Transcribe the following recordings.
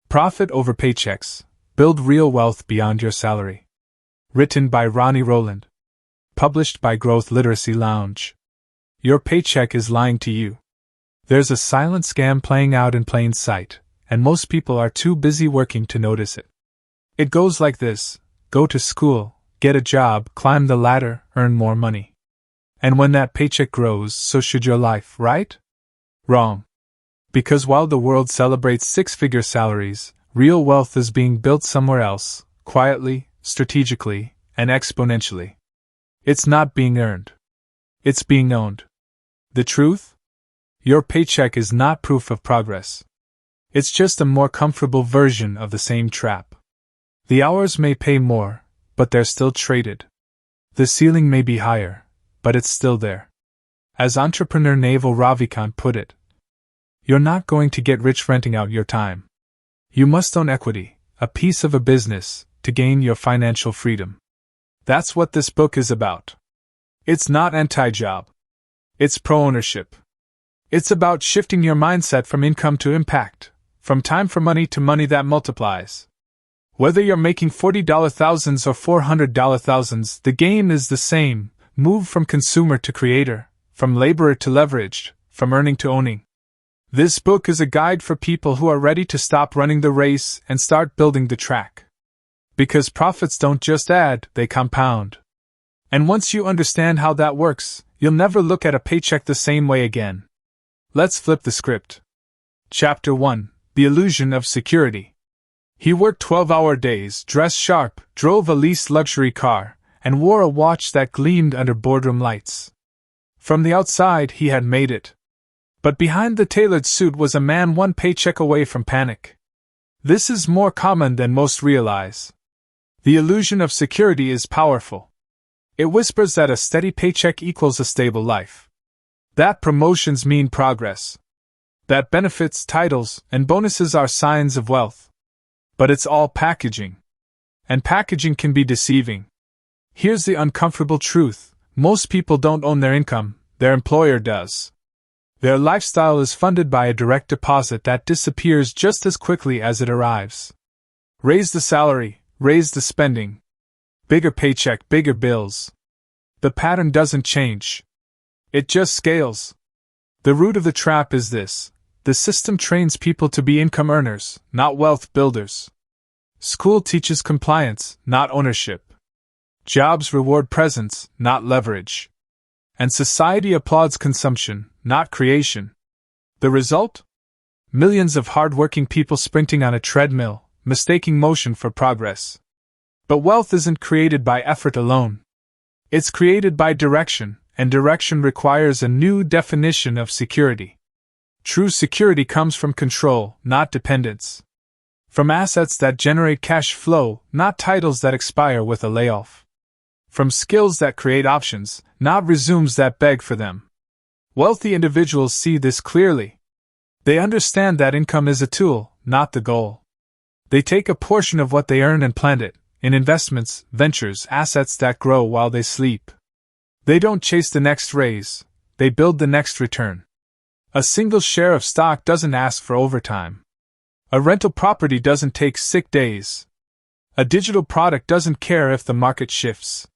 Profit Over Paychecks. Build Real Wealth Beyond Your Salary. Written by Ronnie Rowland. Published by Growth Literacy Lounge. Your paycheck is lying to you. There's a silent scam playing out in plain sight, and most people are too busy working to notice it. It goes like this: go to school, get a job, climb the ladder, earn more money. And when that paycheck grows, so should your life, right? Wrong. Because while the world celebrates six-figure salaries, real wealth is being built somewhere else, quietly, strategically, and exponentially. It's not being earned. It's being owned. The truth? Your paycheck is not proof of progress. It's just a more comfortable version of the same trap. The hours may pay more, but they're still traded. The ceiling may be higher, but it's still there. As entrepreneur Naval Ravikant put it, you're not going to get rich renting out your time. You must own equity, a piece of a business, to gain your financial freedom. That's what this book is about. It's not anti-job. It's pro-ownership. It's about shifting your mindset from income to impact, from time for money to money that multiplies. Whether you're making $40 thousands or $400 thousands, the game is the same. Move from consumer to creator, from laborer to leveraged, from earning to owning. This book is a guide for people who are ready to stop running the race and start building the track. Because profits don't just add, they compound. And once you understand how that works, you'll never look at a paycheck the same way again. Let's flip the script. Chapter 1: The Illusion of Security. He worked 12-hour days, dressed sharp, drove a leased luxury car, and wore a watch that gleamed under boardroom lights. From the outside, he had made it. But behind the tailored suit was a man one paycheck away from panic. This is more common than most realize. The illusion of security is powerful. It whispers that a steady paycheck equals a stable life. That promotions mean progress. That benefits, titles, and bonuses are signs of wealth. But it's all packaging. And packaging can be deceiving. Here's the uncomfortable truth: most people don't own their income, their employer does. Their lifestyle is funded by a direct deposit that disappears just as quickly as it arrives. Raise the salary, raise the spending. Bigger paycheck, bigger bills. The pattern doesn't change. It just scales. The root of the trap is this: the system trains people to be income earners, not wealth builders. School teaches compliance, not ownership. Jobs reward presence, not leverage. And society applauds consumption, not creation. The result? Millions of hard-working people sprinting on a treadmill, mistaking motion for progress. But wealth isn't created by effort alone. It's created by direction, and direction requires a new definition of security. True security comes from control, not dependence. From assets that generate cash flow, not titles that expire with a layoff. From skills that create options, not resumes that beg for them. Wealthy individuals see this clearly. They understand that income is a tool, not the goal. They take a portion of what they earn and plant it in investments, ventures, assets that grow while they sleep. They don't chase the next raise, they build the next return. A single share of stock doesn't ask for overtime. A rental property doesn't take sick days. A digital product doesn't care if the market shifts.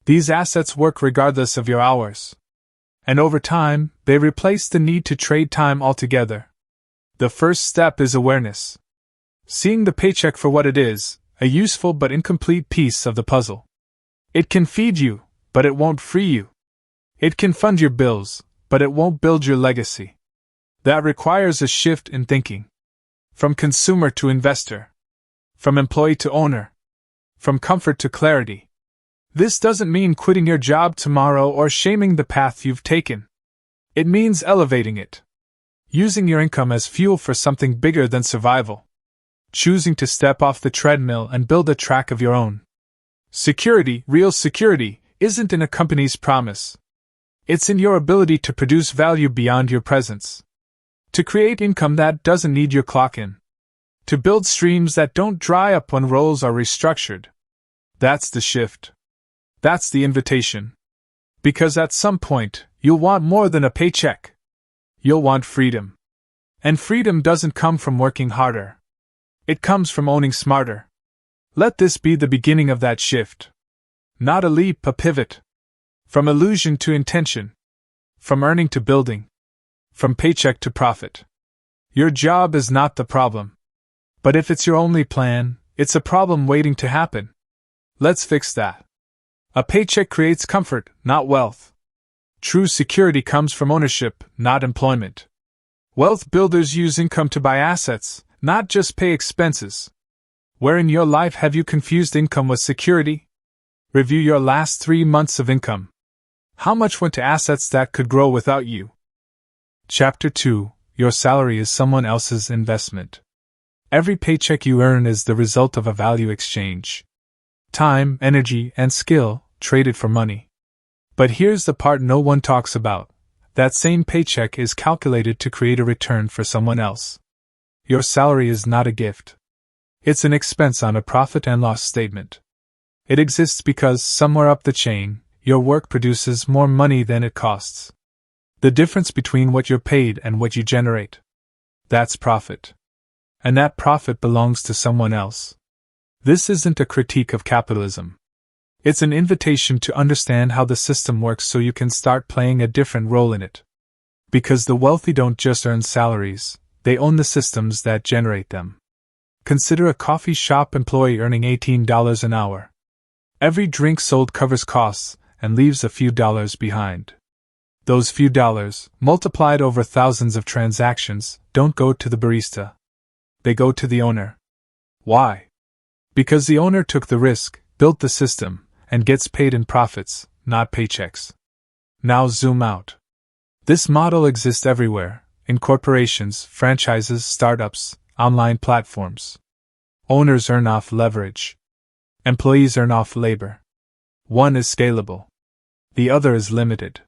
These assets work regardless of your hours. And over time, they replace the need to trade time altogether. The first step is awareness. Seeing the paycheck for what it is, a useful but incomplete piece of the puzzle. It can feed you, but it won't free you. It can fund your bills, but it won't build your legacy. That requires a shift in thinking. From consumer to investor. From employee to owner. From comfort to clarity. This doesn't mean quitting your job tomorrow or shaming the path you've taken. It means elevating it. Using your income as fuel for something bigger than survival. Choosing to step off the treadmill and build a track of your own. Security, real security, isn't in a company's promise. It's in your ability to produce value beyond your presence. To create income that doesn't need your clock in. To build streams that don't dry up when roles are restructured. That's the shift. That's the invitation. Because at some point, you'll want more than a paycheck. You'll want freedom. And freedom doesn't come from working harder. It comes from owning smarter. Let this be the beginning of that shift. Not a leap, a pivot. From illusion to intention. From earning to building. From paycheck to profit. Your job is not the problem. But if it's your only plan, it's a problem waiting to happen. Let's fix that. A paycheck creates comfort, not wealth. True security comes from ownership, not employment. Wealth builders use income to buy assets, not just pay expenses. Where in your life have you confused income with security? Review your last 3 months of income. How much went to assets that could grow without you? Chapter 2. Your salary is someone else's investment. Every paycheck you earn is the result of a value exchange. Time, energy, and skill, traded for money. But here's the part no one talks about. That same paycheck is calculated to create a return for someone else. Your salary is not a gift. It's an expense on a profit and loss statement. It exists because, somewhere up the chain, your work produces more money than it costs. The difference between what you're paid and what you generate. That's profit. And that profit belongs to someone else. This isn't a critique of capitalism. It's an invitation to understand how the system works so you can start playing a different role in it. Because the wealthy don't just earn salaries, they own the systems that generate them. Consider a coffee shop employee earning $18 an hour. Every drink sold covers costs and leaves a few dollars behind. Those few dollars, multiplied over thousands of transactions, don't go to the barista. They go to the owner. Why? Because the owner took the risk, built the system, and gets paid in profits, not paychecks. Now zoom out. This model exists everywhere, in corporations, franchises, startups, online platforms. Owners earn off leverage. Employees earn off labor. One is scalable. The other is limited.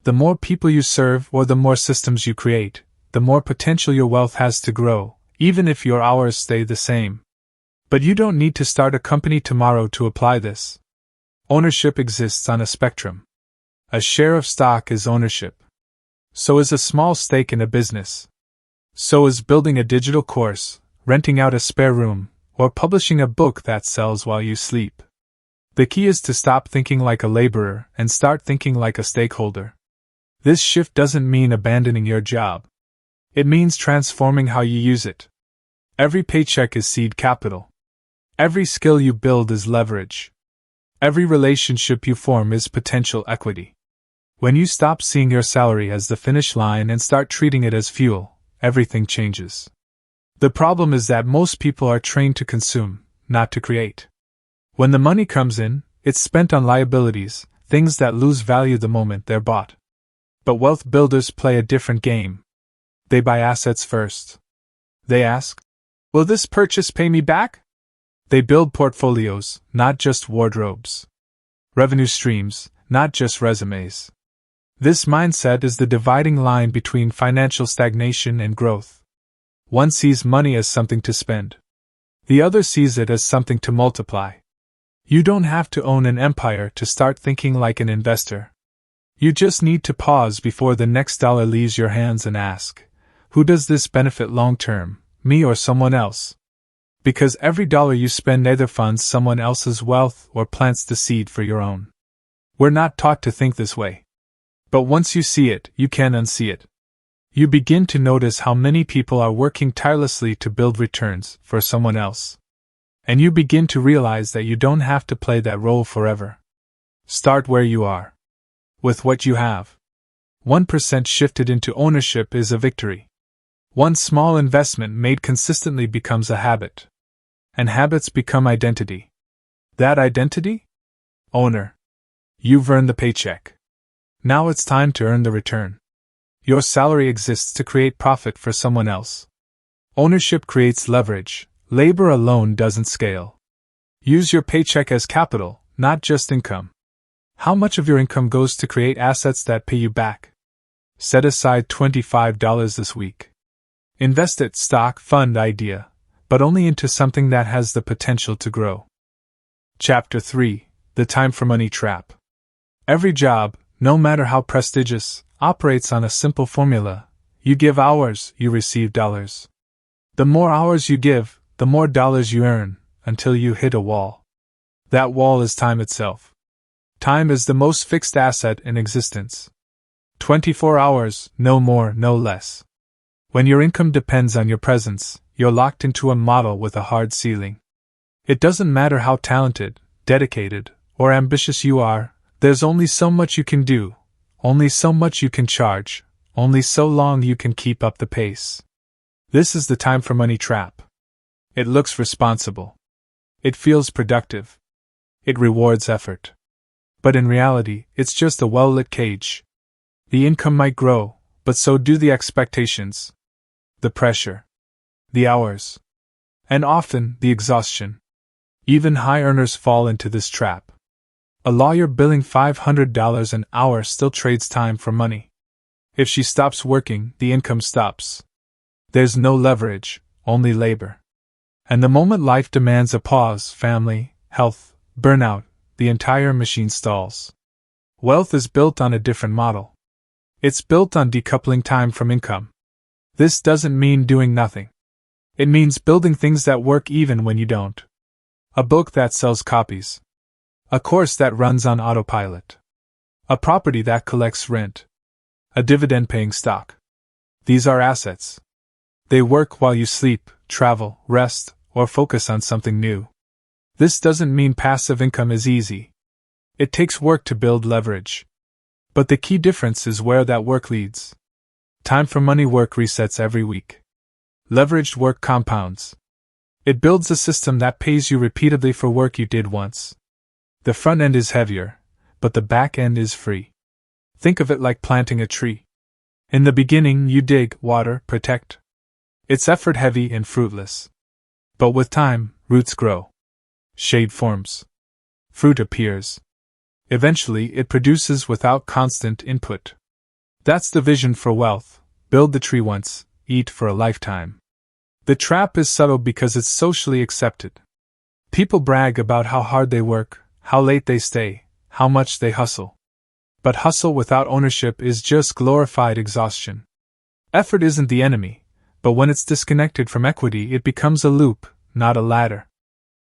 The more people you serve or the more systems you create, the more potential your wealth has to grow, even if your hours stay the same. But you don't need to start a company tomorrow to apply this. Ownership exists on a spectrum. A share of stock is ownership. So is a small stake in a business. So is building a digital course, renting out a spare room, or publishing a book that sells while you sleep. The key is to stop thinking like a laborer and start thinking like a stakeholder. This shift doesn't mean abandoning your job. It means transforming how you use it. Every paycheck is seed capital. Every skill you build is leverage. Every relationship you form is potential equity. When you stop seeing your salary as the finish line and start treating it as fuel, everything changes. The problem is that most people are trained to consume, not to create. When the money comes in, it's spent on liabilities, things that lose value the moment they're bought. But wealth builders play a different game. They buy assets first. They ask, "Will this purchase pay me back?" They build portfolios, not just wardrobes. Revenue streams, not just resumes. This mindset is the dividing line between financial stagnation and growth. One sees money as something to spend. The other sees it as something to multiply. You don't have to own an empire to start thinking like an investor. You just need to pause before the next dollar leaves your hands and ask, who does this benefit long term, me or someone else? Because every dollar you spend either funds someone else's wealth or plants the seed for your own. We're not taught to think this way. But once you see it, you can't unsee it. You begin to notice how many people are working tirelessly to build returns for someone else. And you begin to realize that you don't have to play that role forever. Start where you are. With what you have. 1% shifted into ownership is a victory. One small investment made consistently becomes a habit. And habits become identity. That identity? Owner. You've earned the paycheck. Now it's time to earn the return. Your salary exists to create profit for someone else. Ownership creates leverage. Labor alone doesn't scale. Use your paycheck as capital, not just income. How much of your income goes to create assets that pay you back? Set aside $25 this week. Invest it stock fund idea, but only into something that has the potential to grow. Chapter 3. The Time for Money Trap. Every job, no matter how prestigious, operates on a simple formula. You give hours, you receive dollars. The more hours you give, the more dollars you earn, until you hit a wall. That wall is time itself. Time is the most fixed asset in existence. 24 hours, no more, no less. When your income depends on your presence, you're locked into a model with a hard ceiling. It doesn't matter how talented, dedicated, or ambitious you are, there's only so much you can do, only so much you can charge, only so long you can keep up the pace. This is the time for money trap. It looks responsible. It feels productive. It rewards effort. But in reality, it's just a well-lit cage. The income might grow, but so do the expectations, the pressure, the hours, and often the exhaustion. Even high earners fall into this trap. A lawyer billing $500 an hour still trades time for money. If she stops working, the income stops. There's no leverage, only labor. And the moment life demands a pause, family, health, burnout, the entire machine stalls. Wealth is built on a different model. It's built on decoupling time from income. This doesn't mean doing nothing. It means building things that work even when you don't. A book that sells copies. A course that runs on autopilot. A property that collects rent. A dividend-paying stock. These are assets. They work while you sleep, travel, rest, or focus on something new. This doesn't mean passive income is easy. It takes work to build leverage. But the key difference is where that work leads. Time for money work resets every week. Leveraged work compounds. It builds a system that pays you repeatedly for work you did once. The front end is heavier, but the back end is free. Think of it like planting a tree. In the beginning, you dig, water, protect. It's effort heavy and fruitless. But with time, roots grow. Shade forms. Fruit appears. Eventually, it produces without constant input. That's the vision for wealth. Build the tree once, eat for a lifetime. The trap is subtle because it's socially accepted. People brag about how hard they work, how late they stay, how much they hustle. But hustle without ownership is just glorified exhaustion. Effort isn't the enemy, but when it's disconnected from equity, it becomes a loop, not a ladder.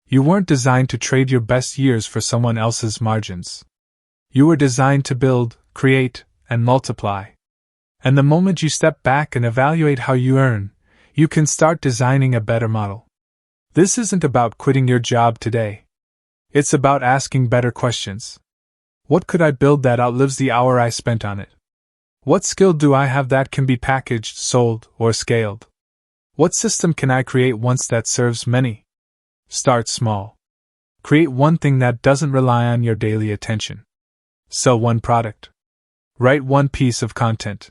You weren't designed to trade your best years for someone else's margins. You were designed to build, create, and multiply. And the moment you step back and evaluate how you earn, you can start designing a better model. This isn't about quitting your job today. It's about asking better questions. What could I build that outlives the hour I spent on it? What skill do I have that can be packaged, sold, or scaled? What system can I create once that serves many? Start small. Create one thing that doesn't rely on your daily attention. Sell one product. Write one piece of content.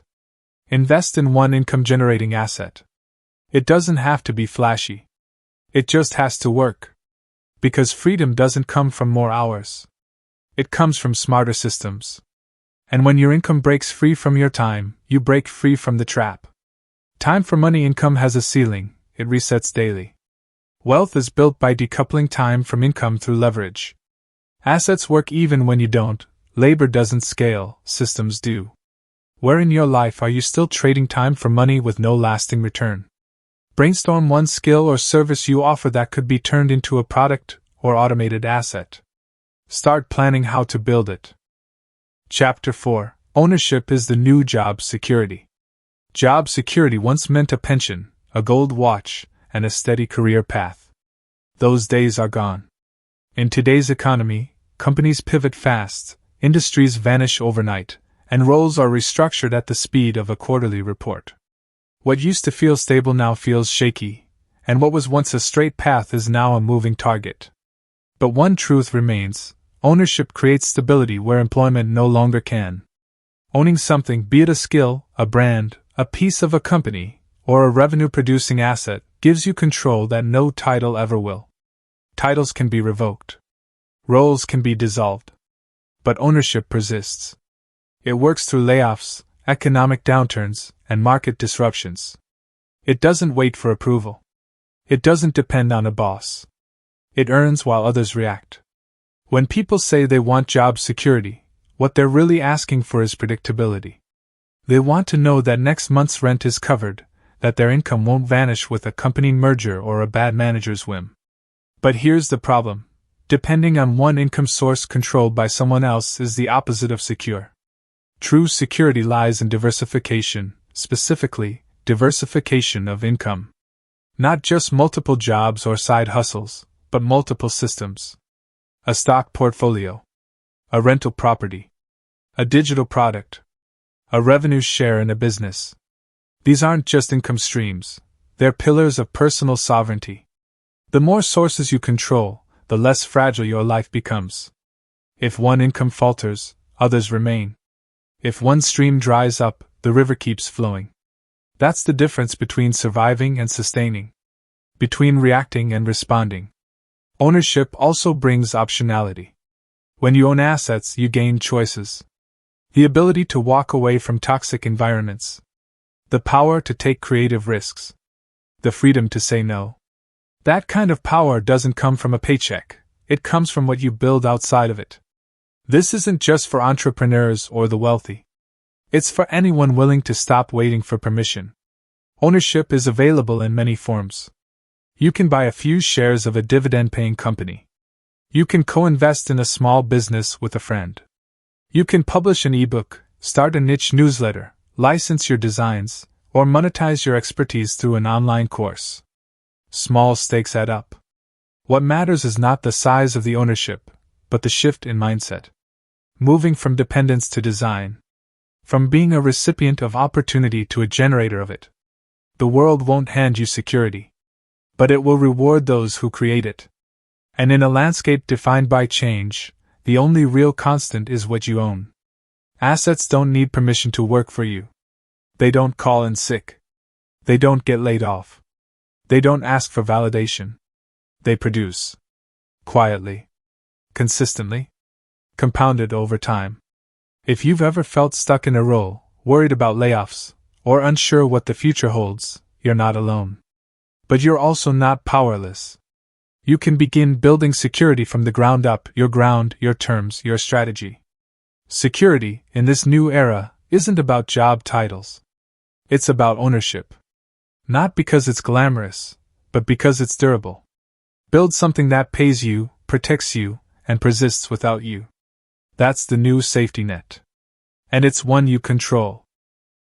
Invest in one income-generating asset. It doesn't have to be flashy. It just has to work. Because freedom doesn't come from more hours. It comes from smarter systems. And when your income breaks free from your time, you break free from the trap. Time for money income has a ceiling, it resets daily. Wealth is built by decoupling time from income through leverage. Assets work even when you don't, labor doesn't scale, systems do. Where in your life are you still trading time for money with no lasting return? Brainstorm one skill or service you offer that could be turned into a product or automated asset. Start planning how to build it. Chapter 4: Ownership is the new job security. Job security once meant a pension, a gold watch, and a steady career path. Those days are gone. In today's economy, companies pivot fast, industries vanish overnight, and roles are restructured at the speed of a quarterly report. What used to feel stable now feels shaky, and what was once a straight path is now a moving target. But one truth remains: ownership creates stability where employment no longer can. Owning something, be it a skill, a brand, a piece of a company, or a revenue-producing asset, gives you control that no title ever will. Titles can be revoked. Roles can be dissolved. But ownership persists. It works through layoffs, economic downturns, and market disruptions. It doesn't wait for approval. It doesn't depend on a boss. It earns while others react. When people say they want job security, what they're really asking for is predictability. They want to know that next month's rent is covered, that their income won't vanish with a company merger or a bad manager's whim. But here's the problem. Depending on one income source controlled by someone else is the opposite of secure. True security lies in diversification, specifically, diversification of income. Not just multiple jobs or side hustles, but multiple systems. A stock portfolio. A rental property. A digital product. A revenue share in a business. These aren't just income streams, they're pillars of personal sovereignty. The more sources you control, the less fragile your life becomes. If one income falters, others remain. If one stream dries up, the river keeps flowing. That's the difference between surviving and sustaining. Between reacting and responding. Ownership also brings optionality. When you own assets, you gain choices. The ability to walk away from toxic environments. The power to take creative risks. The freedom to say no. That kind of power doesn't come from a paycheck, it comes from what you build outside of it. This isn't just for entrepreneurs or the wealthy. It's for anyone willing to stop waiting for permission. Ownership is available in many forms. You can buy a few shares of a dividend-paying company. You can co-invest in a small business with a friend. You can publish an ebook, start a niche newsletter, license your designs, or monetize your expertise through an online course. Small stakes add up. What matters is not the size of the ownership, but the shift in mindset. Moving from dependence to design. From being a recipient of opportunity to a generator of it. The world won't hand you security, but it will reward those who create it. And in a landscape defined by change, the only real constant is what you own. Assets don't need permission to work for you. They don't call in sick. They don't get laid off. They don't ask for validation. They produce. Quietly. Consistently. Compounded over time. If you've ever felt stuck in a role, worried about layoffs, or unsure what the future holds, you're not alone. But you're also not powerless. You can begin building security from the ground up, your ground, your terms, your strategy. Security, in this new era, isn't about job titles. It's about ownership. Not because it's glamorous, but because it's durable. Build something that pays you, protects you, and persists without you. That's the new safety net. And it's one you control.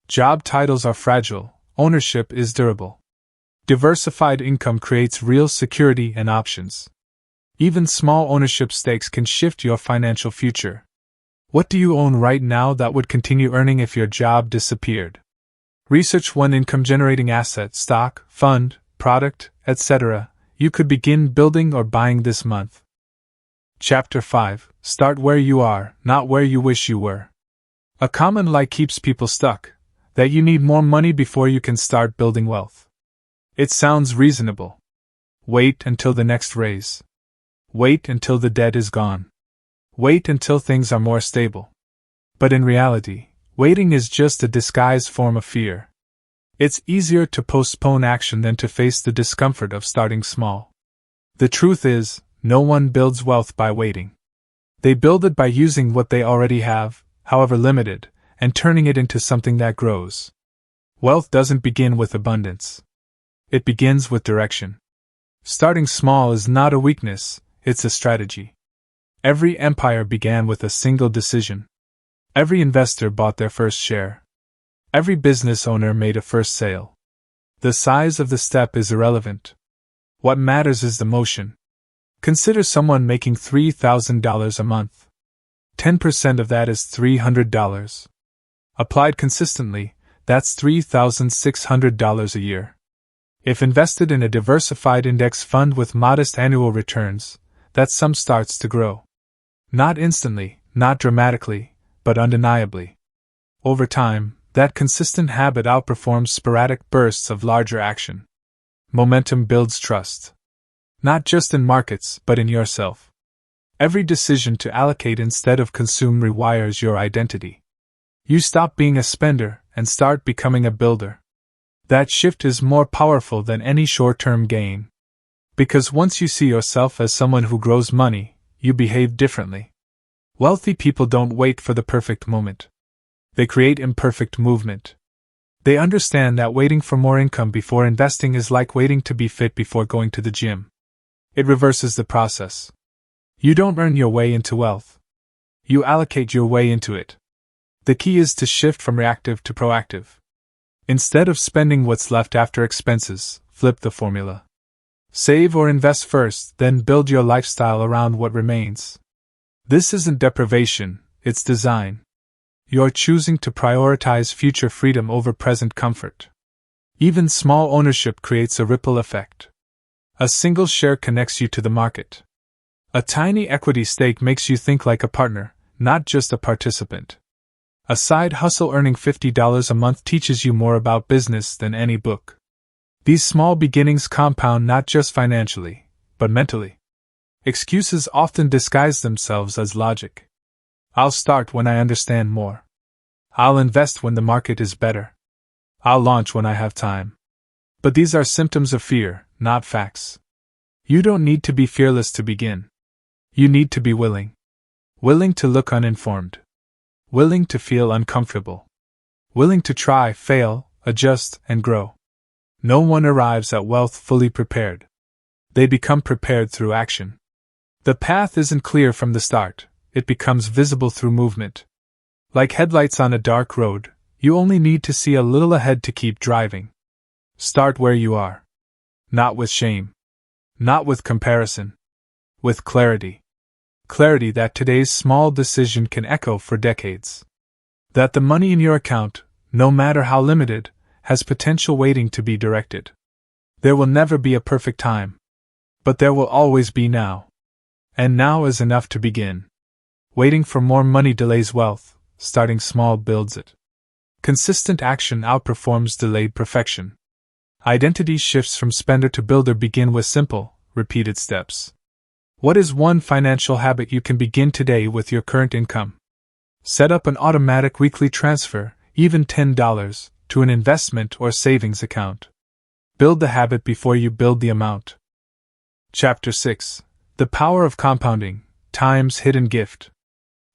Job titles are fragile, ownership is durable. Diversified income creates real security and options. Even small ownership stakes can shift your financial future. What do you own right now that would continue earning if your job disappeared? Research one income-generating asset, stock, fund, product, etc. you could begin building or buying this month. Chapter 5. Start where you are, not where you wish you were. A common lie keeps people stuck, that you need more money before you can start building wealth. It sounds reasonable. Wait until the next raise. Wait until the debt is gone. Wait until things are more stable. But in reality, waiting is just a disguised form of fear. It's easier to postpone action than to face the discomfort of starting small. The truth is, no one builds wealth by waiting. They build it by using what they already have, however limited, and turning it into something that grows. Wealth doesn't begin with abundance. It begins with direction. Starting small is not a weakness, it's a strategy. Every empire began with a single decision. Every investor bought their first share. Every business owner made a first sale. The size of the step is irrelevant. What matters is the motion. Consider someone making $3,000 a month. 10% of that is $300. Applied consistently, that's $3,600 a year. If invested in a diversified index fund with modest annual returns, that sum starts to grow. Not instantly, not dramatically, but undeniably. Over time, that consistent habit outperforms sporadic bursts of larger action. Momentum builds trust. Not just in markets, but in yourself. Every decision to allocate instead of consume rewires your identity. You stop being a spender and start becoming a builder. That shift is more powerful than any short-term gain. Because once you see yourself as someone who grows money, you behave differently. Wealthy people don't wait for the perfect moment. They create imperfect movement. They understand that waiting for more income before investing is like waiting to be fit before going to the gym. It reverses the process. You don't earn your way into wealth. You allocate your way into it. The key is to shift from reactive to proactive. Instead of spending what's left after expenses, flip the formula. Save or invest first, then build your lifestyle around what remains. This isn't deprivation, it's design. You're choosing to prioritize future freedom over present comfort. Even small ownership creates a ripple effect. A single share connects you to the market. A tiny equity stake makes you think like a partner, not just a participant. A side hustle earning $50 a month teaches you more about business than any book. These small beginnings compound not just financially, but mentally. Excuses often disguise themselves as logic. I'll start when I understand more. I'll invest when the market is better. I'll launch when I have time. But these are symptoms of fear, not facts. You don't need to be fearless to begin. You need to be willing. Willing to look uninformed. Willing to feel uncomfortable. Willing to try, fail, adjust, and grow. No one arrives at wealth fully prepared. They become prepared through action. The path isn't clear from the start, it becomes visible through movement. Like headlights on a dark road, you only need to see a little ahead to keep driving. Start where you are. Not with shame. Not with comparison. With clarity. Clarity that today's small decision can echo for decades. That the money in your account, no matter how limited, has potential waiting to be directed. There will never be a perfect time. But there will always be now. And now is enough to begin. Waiting for more money delays wealth, starting small builds it. Consistent action outperforms delayed perfection. Identity shifts from spender to builder begin with simple, repeated steps. What is one financial habit you can begin today with your current income? Set up an automatic weekly transfer, even $10, to an investment or savings account. Build the habit before you build the amount. Chapter 6. The Power of Compounding, Time's Hidden Gift.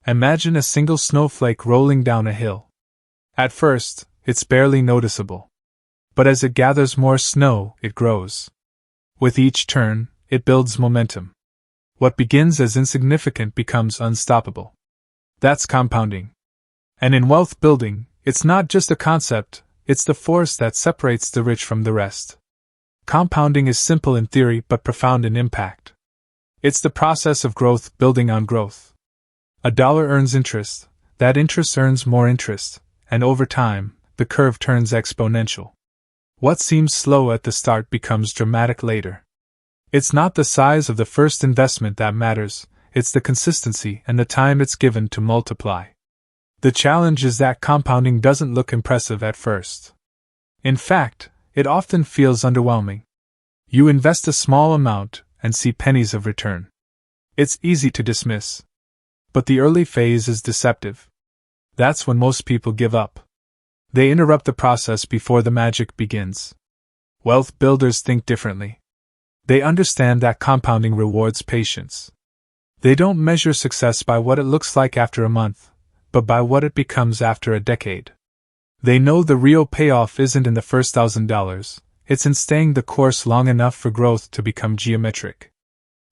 Imagine a single snowflake rolling down a hill. At first, it's barely noticeable. But as it gathers more snow, it grows. With each turn, it builds momentum. What begins as insignificant becomes unstoppable. That's compounding. And in wealth building, it's not just a concept, it's the force that separates the rich from the rest. Compounding is simple in theory but profound in impact. It's the process of growth building on growth. A dollar earns interest, that interest earns more interest, and over time, the curve turns exponential. What seems slow at the start becomes dramatic later. It's not the size of the first investment that matters, it's the consistency and the time it's given to multiply. The challenge is that compounding doesn't look impressive at first. In fact, it often feels underwhelming. You invest a small amount and see pennies of return. It's easy to dismiss. But the early phase is deceptive. That's when most people give up. They interrupt the process before the magic begins. Wealth builders think differently. They understand that compounding rewards patience. They don't measure success by what it looks like after a month, but by what it becomes after a decade. They know the real payoff isn't in the first $1,000, it's in staying the course long enough for growth to become geometric.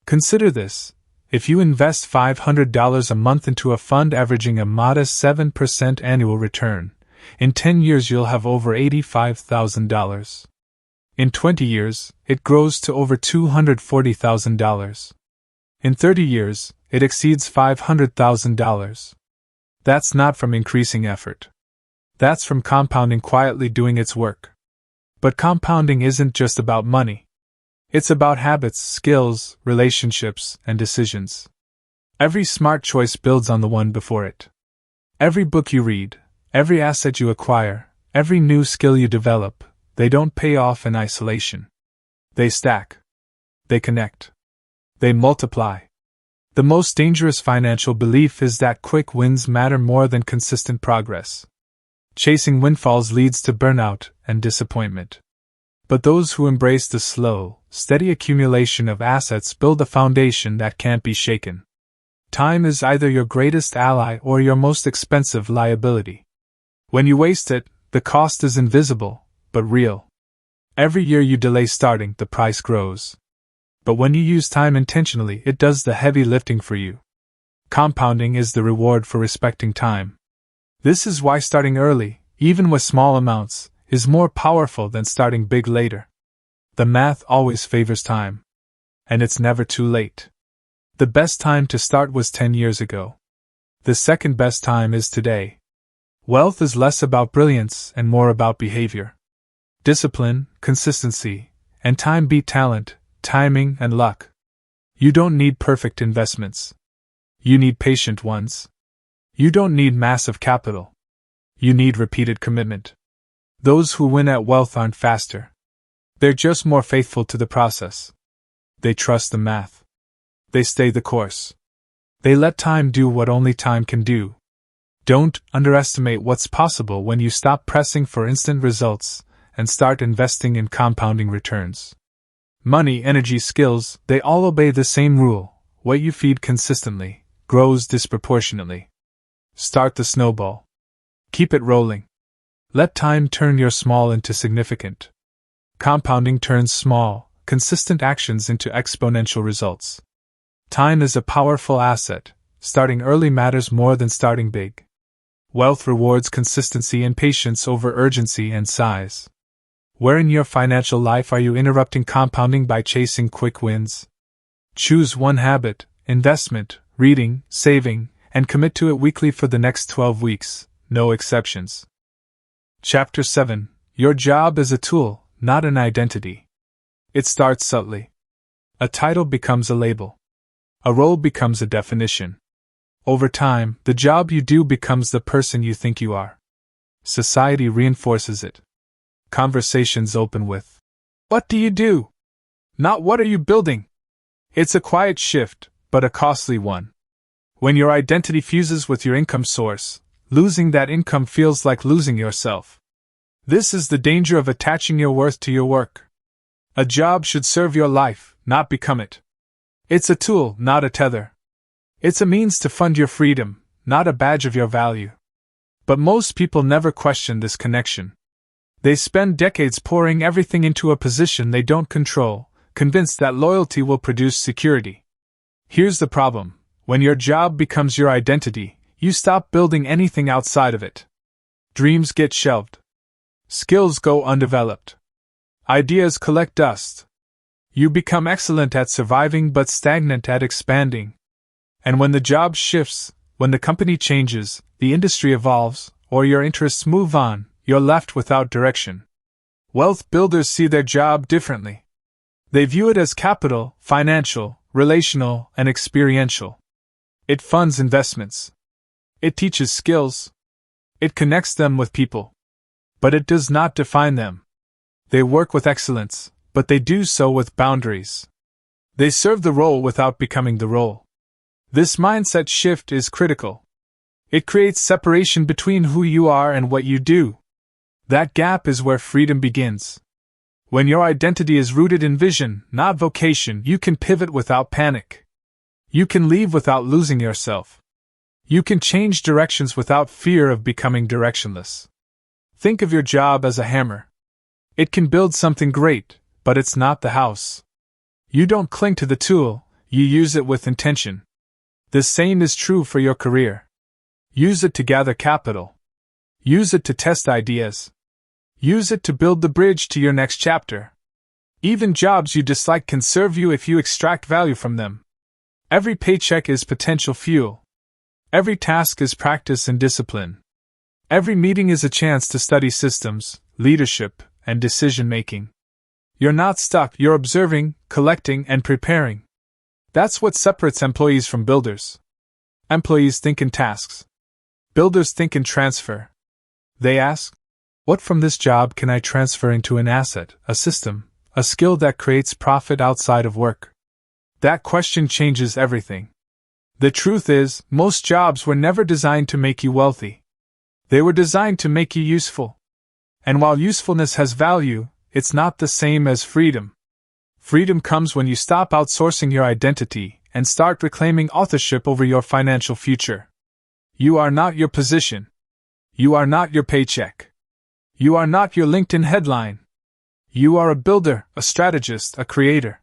Consider this. If you invest $500 a month into a fund averaging a modest 7% annual return, in 10 years you'll have over $85,000. In 20 years, it grows to over $240,000. In 30 years, it exceeds $500,000. That's not from increasing effort. That's from compounding quietly doing its work. But compounding isn't just about money. It's about habits, skills, relationships, and decisions. Every smart choice builds on the one before it. Every book you read, every asset you acquire, every new skill you develop, they don't pay off in isolation. They stack. They connect. They multiply. The most dangerous financial belief is that quick wins matter more than consistent progress. Chasing windfalls leads to burnout and disappointment. But those who embrace the slow, steady accumulation of assets build a foundation that can't be shaken. Time is either your greatest ally or your most expensive liability. When you waste it, The cost is invisible, but real. Every year you delay starting, the price grows. But when you use time intentionally, it does the heavy lifting for you. Compounding is the reward for respecting time. This is why starting early, even with small amounts, is more powerful than starting big later. The math always favors time. And it's never too late. The best time to start was 10 years ago. The second best time is today. Wealth is less about brilliance and more about behavior. Discipline, consistency, and time beat talent, timing, and luck. You don't need perfect investments. You need patient ones. You don't need massive capital. You need repeated commitment. Those who win at wealth aren't faster. They're just more faithful to the process. They trust the math. They stay the course. They let time do what only time can do. Don't underestimate what's possible when you stop pressing for instant results and start investing in compounding returns. Money, energy, skills, they all obey the same rule. What you feed consistently grows disproportionately. Start the snowball. Keep it rolling. Let time turn your small into significant. Compounding turns small, consistent actions into exponential results. Time is a powerful asset. Starting early matters more than starting big. Wealth rewards consistency and patience over urgency and size. Where in your financial life are you interrupting compounding by chasing quick wins? Choose one habit, investment, reading, saving, and commit to it weekly for the next 12 weeks, no exceptions. Chapter 7. Your job is a tool, not an identity. It starts subtly. A title becomes a label. A role becomes a definition. Over time, the job you do becomes the person you think you are. Society reinforces it. Conversations open with, "What do you do?" Not "What are you building?" It's a quiet shift, but a costly one. When your identity fuses with your income source, losing that income feels like losing yourself. This is the danger of attaching your worth to your work. A job should serve your life, not become it. It's a tool, not a tether. It's a means to fund your freedom, not a badge of your value. But most people never question this connection. They spend decades pouring everything into a position they don't control, convinced that loyalty will produce security. Here's the problem. When your job becomes your identity, you stop building anything outside of it. Dreams get shelved. Skills go undeveloped. Ideas collect dust. You become excellent at surviving but stagnant at expanding. And when the job shifts, when the company changes, the industry evolves, or your interests move on, you're left without direction. Wealth builders see their job differently. They view it as capital, financial, relational, and experiential. It funds investments. It teaches skills. It connects them with people. But it does not define them. They work with excellence, but they do so with boundaries. They serve the role without becoming the role. This mindset shift is critical. It creates separation between who you are and what you do. That gap is where freedom begins. When your identity is rooted in vision, not vocation, you can pivot without panic. You can leave without losing yourself. You can change directions without fear of becoming directionless. Think of your job as a hammer. It can build something great, but it's not the house. You don't cling to the tool, you use it with intention. The same is true for your career. Use it to gather capital. Use it to test ideas. Use it to build the bridge to your next chapter. Even jobs you dislike can serve you if you extract value from them. Every paycheck is potential fuel. Every task is practice and discipline. Every meeting is a chance to study systems, leadership, and decision-making. You're not stuck, you're observing, collecting, and preparing. That's what separates employees from builders. Employees think in tasks. Builders think in transfer. They ask, what from this job can I transfer into an asset, a system, a skill that creates profit outside of work? That question changes everything. The truth is, most jobs were never designed to make you wealthy. They were designed to make you useful. And while usefulness has value, it's not the same as freedom. Freedom comes when you stop outsourcing your identity and start reclaiming authorship over your financial future. You are not your position. You are not your paycheck. You are not your LinkedIn headline. You are a builder, a strategist, a creator.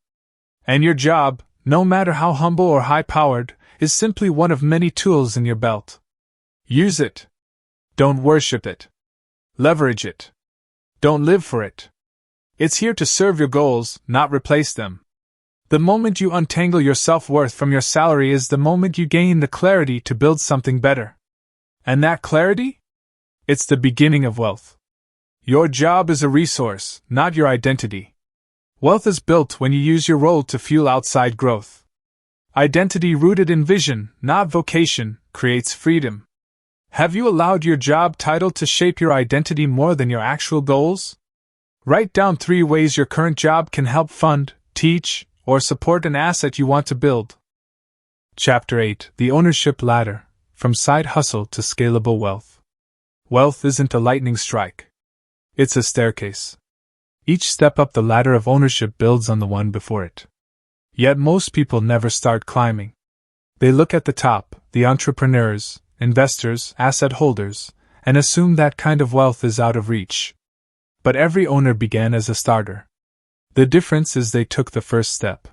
And your job, no matter how humble or high-powered, is simply one of many tools in your belt. Use it. Don't worship it. Leverage it. Don't live for it. It's here to serve your goals, not replace them. The moment you untangle your self-worth from your salary is the moment you gain the clarity to build something better. And that clarity? It's the beginning of wealth. Your job is a resource, not your identity. Wealth is built when you use your role to fuel outside growth. Identity rooted in vision, not vocation, creates freedom. Have you allowed your job title to shape your identity more than your actual goals? Write down 3 ways your current job can help fund, teach, or support an asset you want to build. Chapter 8: The Ownership Ladder, From Side Hustle to Scalable Wealth. Wealth isn't a lightning strike. It's a staircase. Each step up the ladder of ownership builds on the one before it. Yet most people never start climbing. They look at the top, the entrepreneurs, investors, asset holders, and assume that kind of wealth is out of reach. But every owner began as a starter. The difference is they took the first step.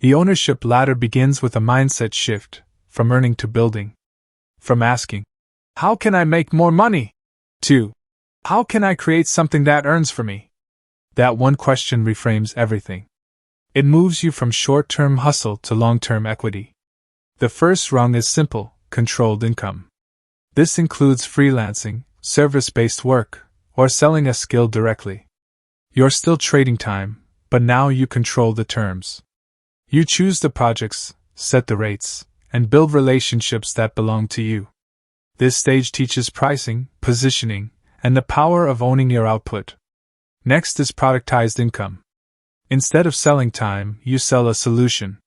The ownership ladder begins with a mindset shift, from earning to building. From asking, "How can I make more money?" to, "How can I create something that earns for me?" That one question reframes everything. It moves you from short-term hustle to long-term equity. The first rung is simple: controlled income. This includes freelancing, service-based work, or selling a skill directly. You're still trading time, but now you control the terms. You choose the projects, set the rates, and build relationships that belong to you. This stage teaches pricing, positioning, and the power of owning your output. Next is productized income. Instead of selling time, you sell a solution.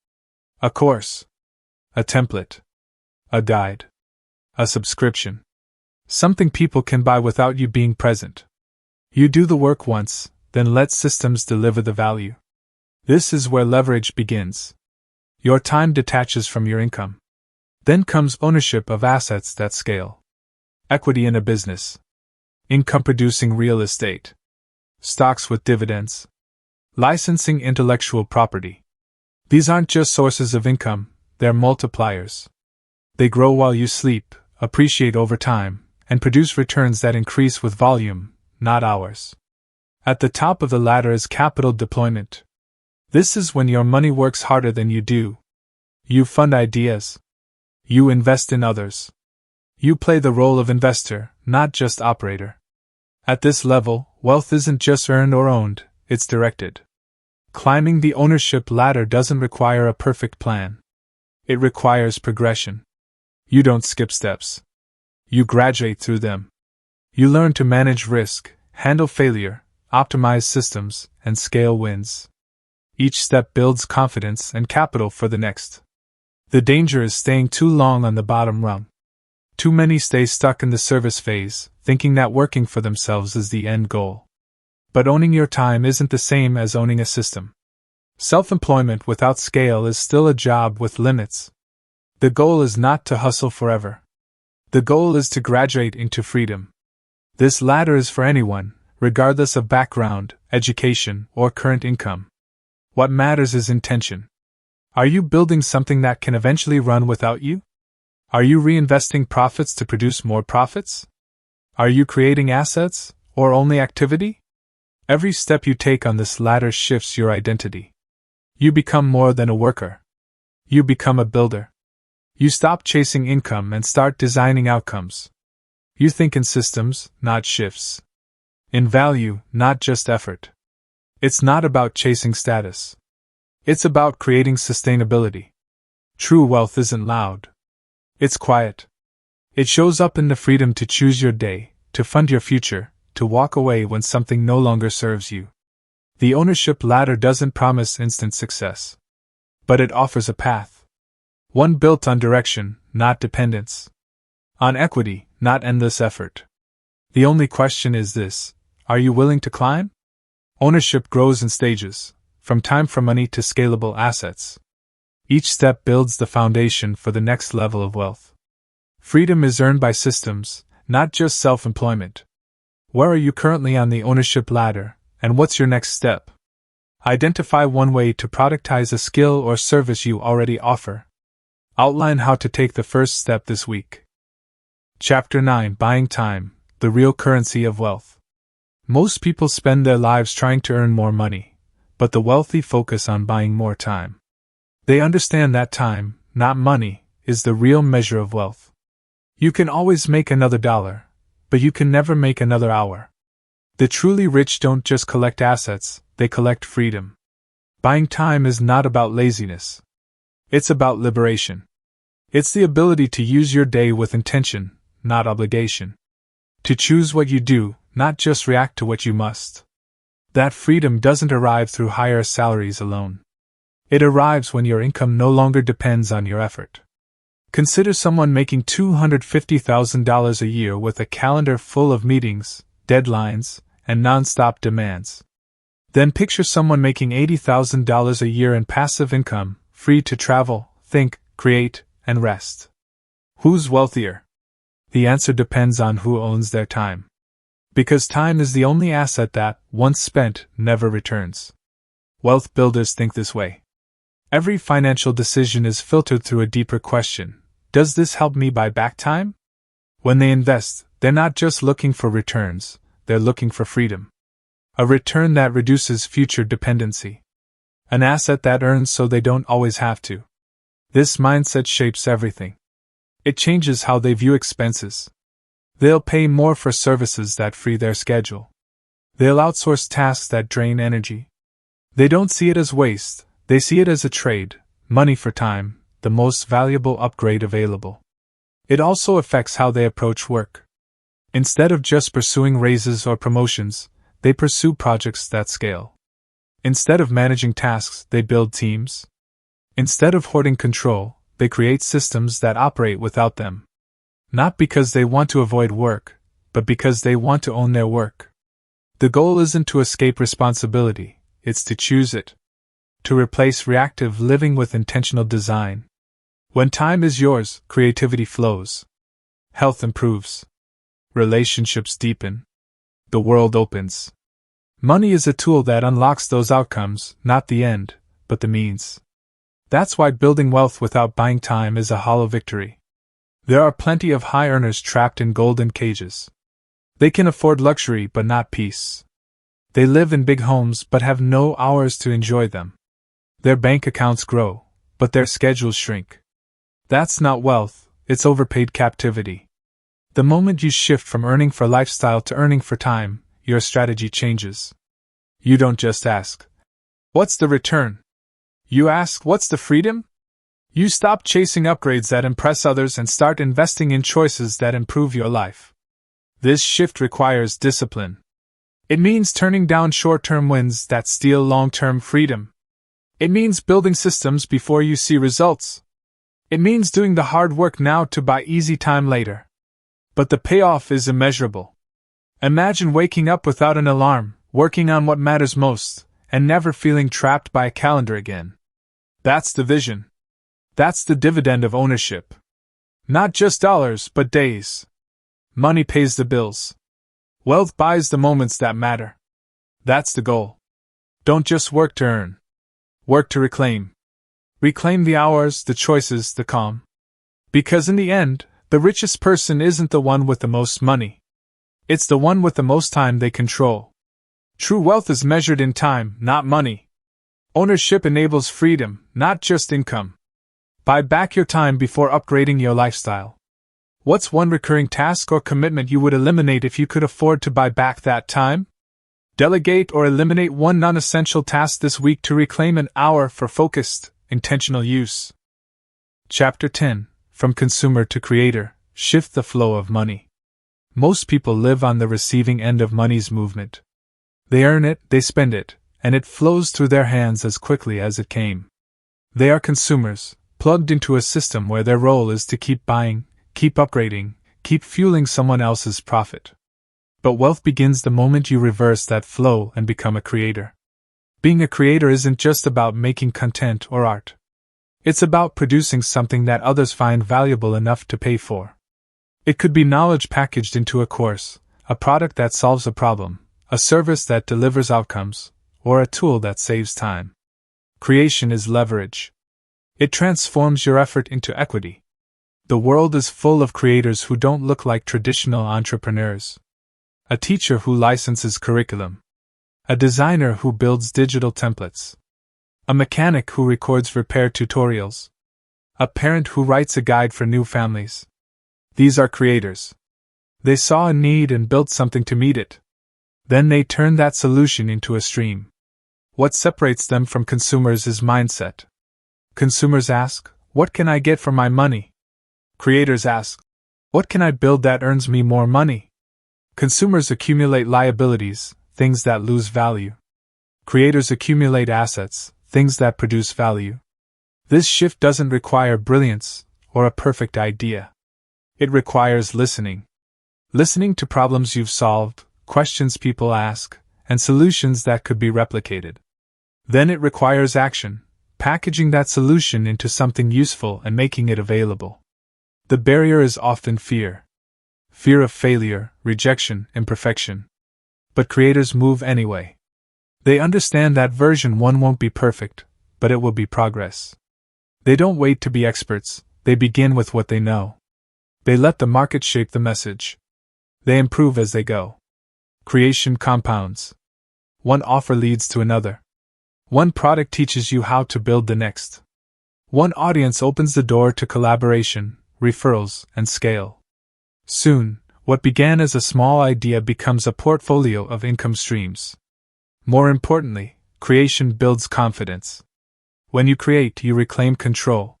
A course. A template. A guide. A subscription. Something people can buy without you being present. You do the work once, then let systems deliver the value. This is where leverage begins. Your time detaches from your income. Then comes ownership of assets that scale. Equity in a business. Income-producing real estate. Stocks with dividends. Licensing intellectual property. These aren't just sources of income, they're multipliers. They grow while you sleep, appreciate over time, and produce returns that increase with volume, not hours. At the top of the ladder is capital deployment. This is when your money works harder than you do. You fund ideas. You invest in others. You play the role of investor, not just operator. At this level, wealth isn't just earned or owned, it's directed. Climbing the ownership ladder doesn't require a perfect plan. It requires progression. You don't skip steps. You graduate through them. You learn to manage risk, handle failure, optimize systems, and scale wins. Each step builds confidence and capital for the next. The danger is staying too long on the bottom rung. Too many stay stuck in the service phase, thinking that working for themselves is the end goal. But owning your time isn't the same as owning a system. Self-employment without scale is still a job with limits. The goal is not to hustle forever. The goal is to graduate into freedom. This ladder is for anyone, regardless of background, education, or current income. What matters is intention. Are you building something that can eventually run without you? Are you reinvesting profits to produce more profits? Are you creating assets, or only activity? Every step you take on this ladder shifts your identity. You become more than a worker. You become a builder. You stop chasing income and start designing outcomes. You think in systems, not shifts. In value, not just effort. It's not about chasing status. It's about creating sustainability. True wealth isn't loud. It's quiet. It shows up in the freedom to choose your day, to fund your future, to walk away when something no longer serves you. The ownership ladder doesn't promise instant success. But it offers a path. One built on direction, not dependence. On equity, not endless effort. The only question is this: are you willing to climb? Ownership grows in stages, from time for money to scalable assets. Each step builds the foundation for the next level of wealth. Freedom is earned by systems, not just self-employment. Where are you currently on the ownership ladder, and what's your next step? Identify one way to productize a skill or service you already offer. Outline how to take the first step this week. Chapter 9: Buying Time, the Real Currency of Wealth. Most people spend their lives trying to earn more money, but the wealthy focus on buying more time. They understand that time, not money, is the real measure of wealth. You can always make another dollar, but you can never make another hour. The truly rich don't just collect assets, they collect freedom. Buying time is not about laziness. It's about liberation. It's the ability to use your day with intention, not obligation. To choose what you do, not just react to what you must. That freedom doesn't arrive through higher salaries alone. It arrives when your income no longer depends on your effort. Consider someone making $250,000 a year with a calendar full of meetings, deadlines, and non-stop demands. Then picture someone making $80,000 a year in passive income, free to travel, think, create, and rest. Who's wealthier? The answer depends on who owns their time. Because time is the only asset that, once spent, never returns. Wealth builders think this way. Every financial decision is filtered through a deeper question. Does this help me buy back time? When they invest, they're not just looking for returns, they're looking for freedom. A return that reduces future dependency. An asset that earns so they don't always have to. This mindset shapes everything. It changes how they view expenses. They'll pay more for services that free their schedule. They'll outsource tasks that drain energy. They don't see it as waste, they see it as a trade, money for time, the most valuable upgrade available. It also affects how they approach work. Instead of just pursuing raises or promotions, they pursue projects that scale. Instead of managing tasks, they build teams. Instead of hoarding control, they create systems that operate without them. Not because they want to avoid work, but because they want to own their work. The goal isn't to escape responsibility, it's to choose it. To replace reactive living with intentional design. When time is yours, creativity flows. Health improves. Relationships deepen. The world opens. Money is a tool that unlocks those outcomes, not the end, but the means. That's why building wealth without buying time is a hollow victory. There are plenty of high earners trapped in golden cages. They can afford luxury but not peace. They live in big homes but have no hours to enjoy them. Their bank accounts grow, but their schedules shrink. That's not wealth, it's overpaid captivity. The moment you shift from earning for lifestyle to earning for time, your strategy changes. You don't just ask, "What's the return?" You ask, "What's the freedom?" You stop chasing upgrades that impress others and start investing in choices that improve your life. This shift requires discipline. It means turning down short-term wins that steal long-term freedom. It means building systems before you see results. It means doing the hard work now to buy easy time later. But the payoff is immeasurable. Imagine waking up without an alarm, working on what matters most, and never feeling trapped by a calendar again. That's the vision. That's the dividend of ownership. Not just dollars, but days. Money pays the bills. Wealth buys the moments that matter. That's the goal. Don't just work to earn. Work to reclaim. Reclaim the hours, the choices, the calm. Because in the end, the richest person isn't the one with the most money. It's the one with the most time they control. True wealth is measured in time, not money. Ownership enables freedom, not just income. Buy back your time before upgrading your lifestyle. What's one recurring task or commitment you would eliminate if you could afford to buy back that time? Delegate or eliminate one non-essential task this week to reclaim an hour for focused, intentional use. Chapter 10: From Consumer to Creator, Shift the Flow of Money. Most people live on the receiving end of money's movement. They earn it, they spend it, and it flows through their hands as quickly as it came. They are consumers, plugged into a system where their role is to keep buying, keep upgrading, keep fueling someone else's profit. But wealth begins the moment you reverse that flow and become a creator. Being a creator isn't just about making content or art. It's about producing something that others find valuable enough to pay for. It could be knowledge packaged into a course, a product that solves a problem, a service that delivers outcomes, or a tool that saves time. Creation is leverage. It transforms your effort into equity. The world is full of creators who don't look like traditional entrepreneurs. A teacher who licenses curriculum. A designer who builds digital templates. A mechanic who records repair tutorials. A parent who writes a guide for new families. These are creators. They saw a need and built something to meet it. Then they turned that solution into a stream. What separates them from consumers is mindset. Consumers ask, "What can I get for my money?" Creators ask, "What can I build that earns me more money?" Consumers accumulate liabilities, things that lose value. Creators accumulate assets, things that produce value. This shift doesn't require brilliance or a perfect idea. It requires listening. Listening to problems you've solved, questions people ask, and solutions that could be replicated. Then it requires action, packaging that solution into something useful and making it available. The barrier is often fear. Fear of failure, rejection, imperfection. But creators move anyway. They understand that version 1 won't be perfect, but it will be progress. They don't wait to be experts, they begin with what they know. They let the market shape the message. They improve as they go. Creation compounds. One offer leads to another. One product teaches you how to build the next. One audience opens the door to collaboration, referrals, and scale. Soon, what began as a small idea becomes a portfolio of income streams. More importantly, creation builds confidence. When you create, you reclaim control.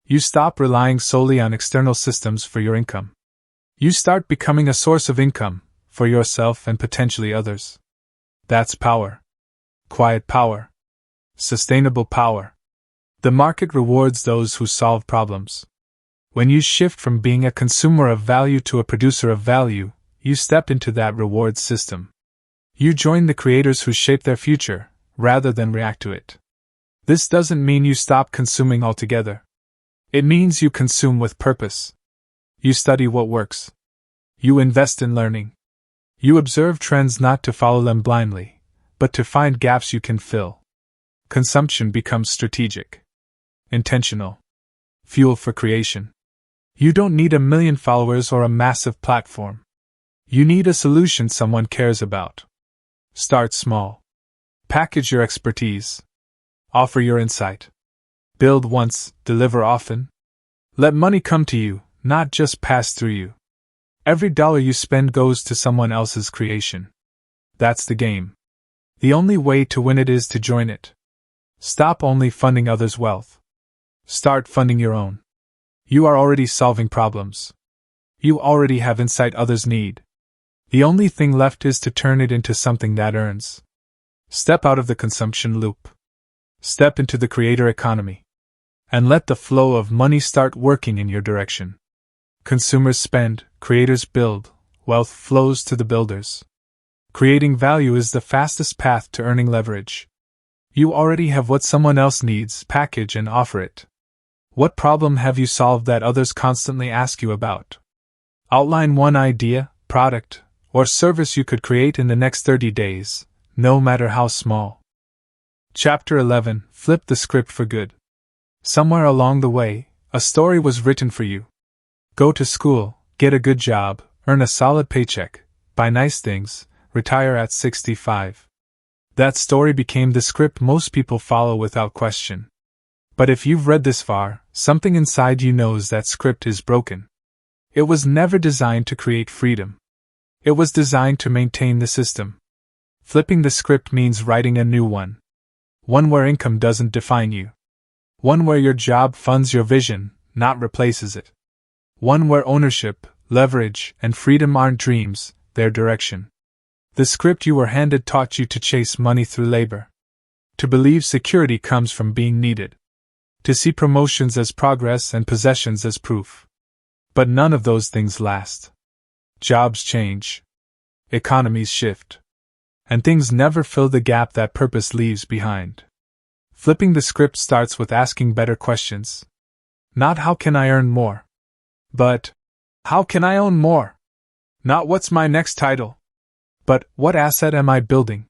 You stop relying solely on external systems for your income. You start becoming a source of income, for yourself and potentially others. That's power. Quiet power. Sustainable power. The market rewards those who solve problems. When you shift from being a consumer of value to a producer of value, you step into that reward system. You join the creators who shape their future, rather than react to it. This doesn't mean you stop consuming altogether. It means you consume with purpose. You study what works. You invest in learning. You observe trends not to follow them blindly, but to find gaps you can fill. Consumption becomes strategic. Intentional. Fuel for creation. You don't need 1 million followers or a massive platform. You need a solution someone cares about. Start small. Package your expertise. Offer your insight. Build once, deliver often. Let money come to you, not just pass through you. Every dollar you spend goes to someone else's creation. That's the game. The only way to win it is to join it. Stop only funding others' wealth. Start funding your own. You are already solving problems. You already have insight others need. The only thing left is to turn it into something that earns. Step out of the consumption loop. Step into the creator economy. And let the flow of money start working in your direction. Consumers spend, creators build, wealth flows to the builders. Creating value is the fastest path to earning leverage. You already have what someone else needs, package and offer it. What problem have you solved that others constantly ask you about? Outline one idea, product, or service you could create in the next 30 days, no matter how small. Chapter 11. Flip the script for good. Somewhere along the way, a story was written for you. Go to school, get a good job, earn a solid paycheck, buy nice things, retire at 65. That story became the script most people follow without question. But if you've read this far, something inside you knows that script is broken. It was never designed to create freedom. It was designed to maintain the system. Flipping the script means writing a new one. One where income doesn't define you. One where your job funds your vision, not replaces it. One where ownership, leverage, and freedom aren't dreams, they're direction. The script you were handed taught you to chase money through labor. To believe security comes from being needed. To see promotions as progress and possessions as proof. But none of those things last. Jobs change. Economies shift. And things never fill the gap that purpose leaves behind. Flipping the script starts with asking better questions. Not how can I earn more? But how can I own more? Not what's my next title, but what asset am I building?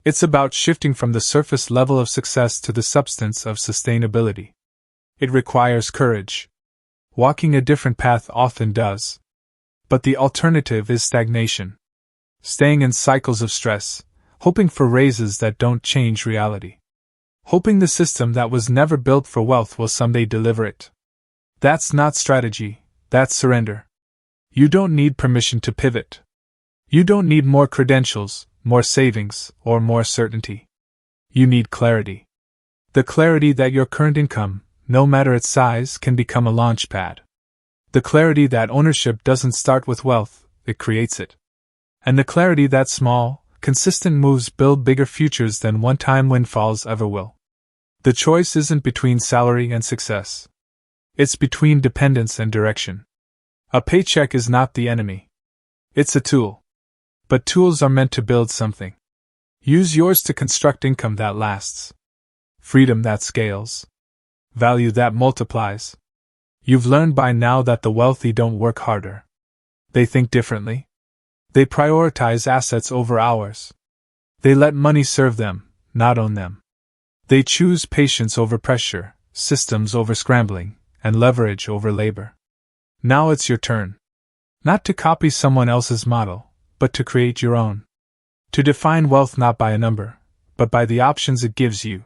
It's about shifting from the surface level of success to the substance of sustainability. It requires courage. Walking a different path often does. But the alternative is stagnation. Staying in cycles of stress, hoping for raises that don't change reality. Hoping the system that was never built for wealth will someday deliver it. That's not strategy, that's surrender. You don't need permission to pivot. You don't need more credentials, more savings, or more certainty. You need clarity. The clarity that your current income, no matter its size, can become a launch pad. The clarity that ownership doesn't start with wealth, it creates it. And the clarity that small, consistent moves build bigger futures than one-time windfalls ever will. The choice isn't between salary and success. It's between dependence and direction. A paycheck is not the enemy. It's a tool. But tools are meant to build something. Use yours to construct income that lasts. Freedom that scales. Value that multiplies. You've learned by now that the wealthy don't work harder. They think differently. They prioritize assets over hours. They let money serve them, not own them. They choose patience over pressure, systems over scrambling, and leverage over labor. Now it's your turn. Not to copy someone else's model, but to create your own. To define wealth not by a number, but by the options it gives you.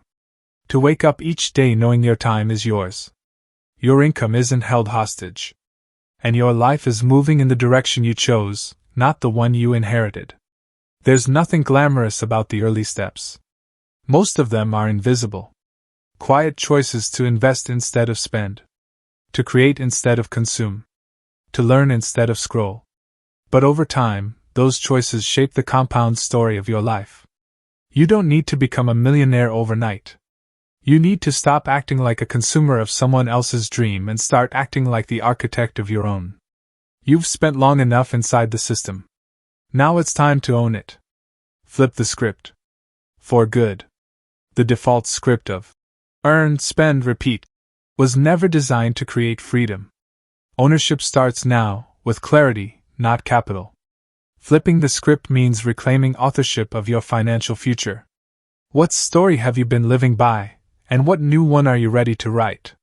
To wake up each day knowing your time is yours. Your income isn't held hostage. And your life is moving in the direction you chose, not the one you inherited. There's nothing glamorous about the early steps. Most of them are invisible. Quiet choices to invest instead of spend. To create instead of consume. To learn instead of scroll. But over time, those choices shape the compound story of your life. You don't need to become a millionaire overnight. You need to stop acting like a consumer of someone else's dream and start acting like the architect of your own. You've spent long enough inside the system. Now it's time to own it. Flip the script. For good. The default script of earn, spend, repeat was never designed to create freedom. Ownership starts now, with clarity, not capital. Flipping the script means reclaiming authorship of your financial future. What story have you been living by, and what new one are you ready to write?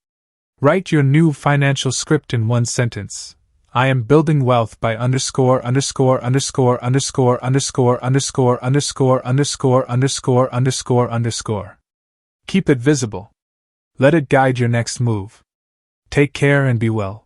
Write your new financial script in one sentence. I am building wealth by underscore. Keep it visible. Let it guide your next move. Take care and be well.